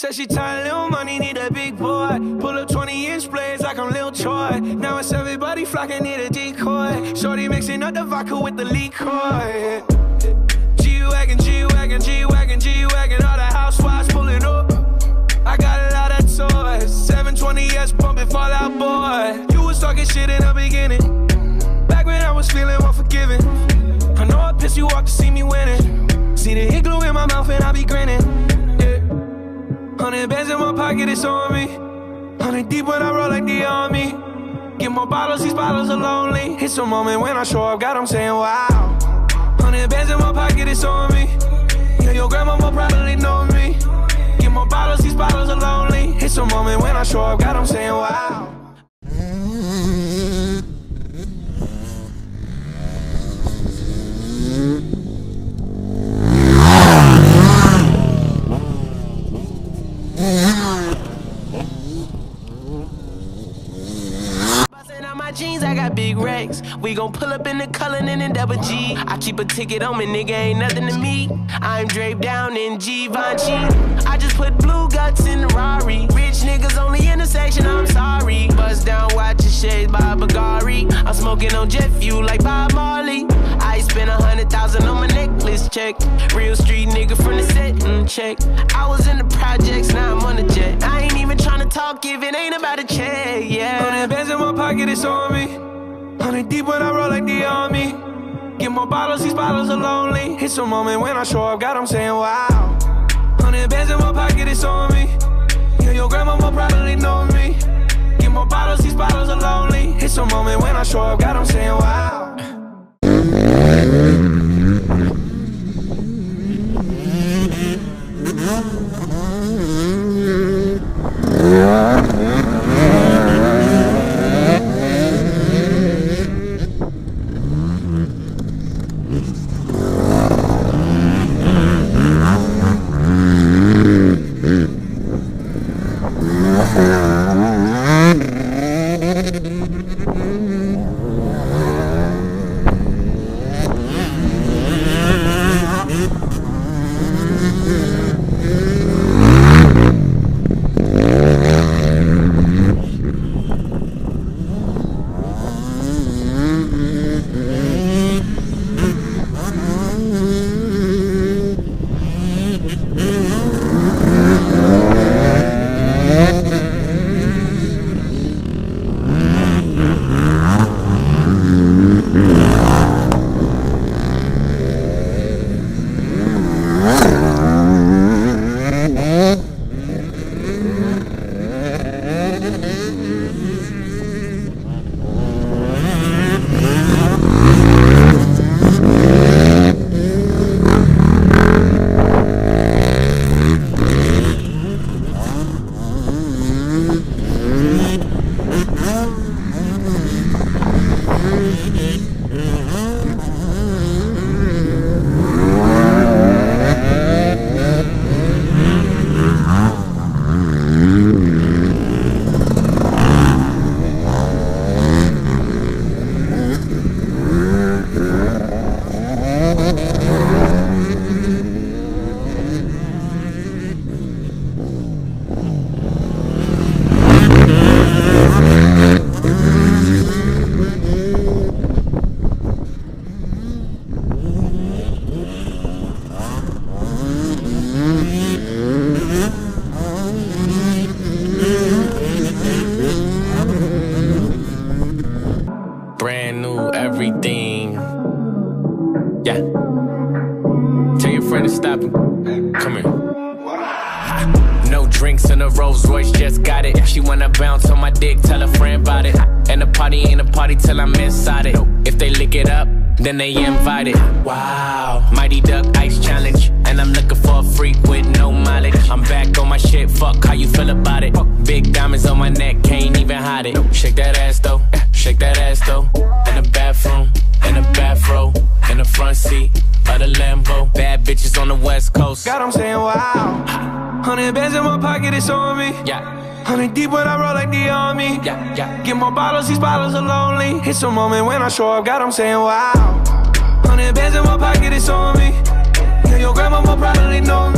Said she tired, little money, need a big boy. Pull up 20-inch blades like I'm Lil Troy. Now it's everybody flocking, need a decoy. Shorty mixing up the vodka with the liquor. G-Wagon, G-Wagon, G-Wagon, G-Wagon. All the housewives pulling up. I got a lot of toys. 720S pumping Fall Out Boy. You was talking shit in the beginning. Back when I was feeling unforgiving. I know I pissed you off to see me winning. See the hit glue in my mouth and I be grinning. 100 bands in my pocket, it's on me. 100 deep when I roll like the army. Get more bottles, these bottles are lonely. It's a moment when I show up, God, I'm saying wow. 100 bands in my pocket, it's on me. Yeah, your grandma will probably know me. Get more bottles, these bottles are lonely. It's a moment when I show up, God, I'm saying wow. Jeans, I got big racks. We gon' pull up in the Cullinan and Double G. I keep a ticket on me, nigga, ain't nothing to me. I'm draped down in Givenchy. I just put blue guts in the Rari. Rich niggas on the intersection, I'm sorry. Bust down, watch your shades by Bagari. I'm smoking on jet fuel like Bob Marley. I spent 100,000 on my necklace check. Real street nigga from the set, check. I was in the projects, now I'm on the jet. I ain't even tryna talk if it ain't about a check, yeah. 100 bands in my pocket, it's on me. 100 deep when I roll like the army. Get more bottles, these bottles are lonely. It's a moment when I show up, God, I'm saying wow. 100 bands in my pocket, it's on me. Yeah, your grandma will probably know me. Get more bottles, these bottles are lonely. It's a moment when I show up, God, I'm saying wow. everything. Yeah. Tell your friend to stop him. Come here. No drinks in a Rolls Royce, just got it. She wanna bounce on my dick, tell a friend about it. And the party ain't a party till I'm inside it. If they lick it up, then they invited. Wow. Mighty Duck Ice Challenge. And I'm looking for a freak with no mileage. I'm back on my shit, fuck how you feel about it. Big diamonds on my neck, can't even hide it. Shake that ass though, shake that ass though. In the bathroom, in the bathrobe, in the front seat of the Lambo. Bad bitches on the West Coast. God, I'm saying wow. 100 bands in my pocket, it's on me. Yeah. 100 deep when I roll like the army. Yeah, yeah. Get more bottles, these bottles are lonely. It's a moment when I show up, God, I'm saying wow. 100 bands in my pocket, it's on me. Yeah, your grandma will probably know me.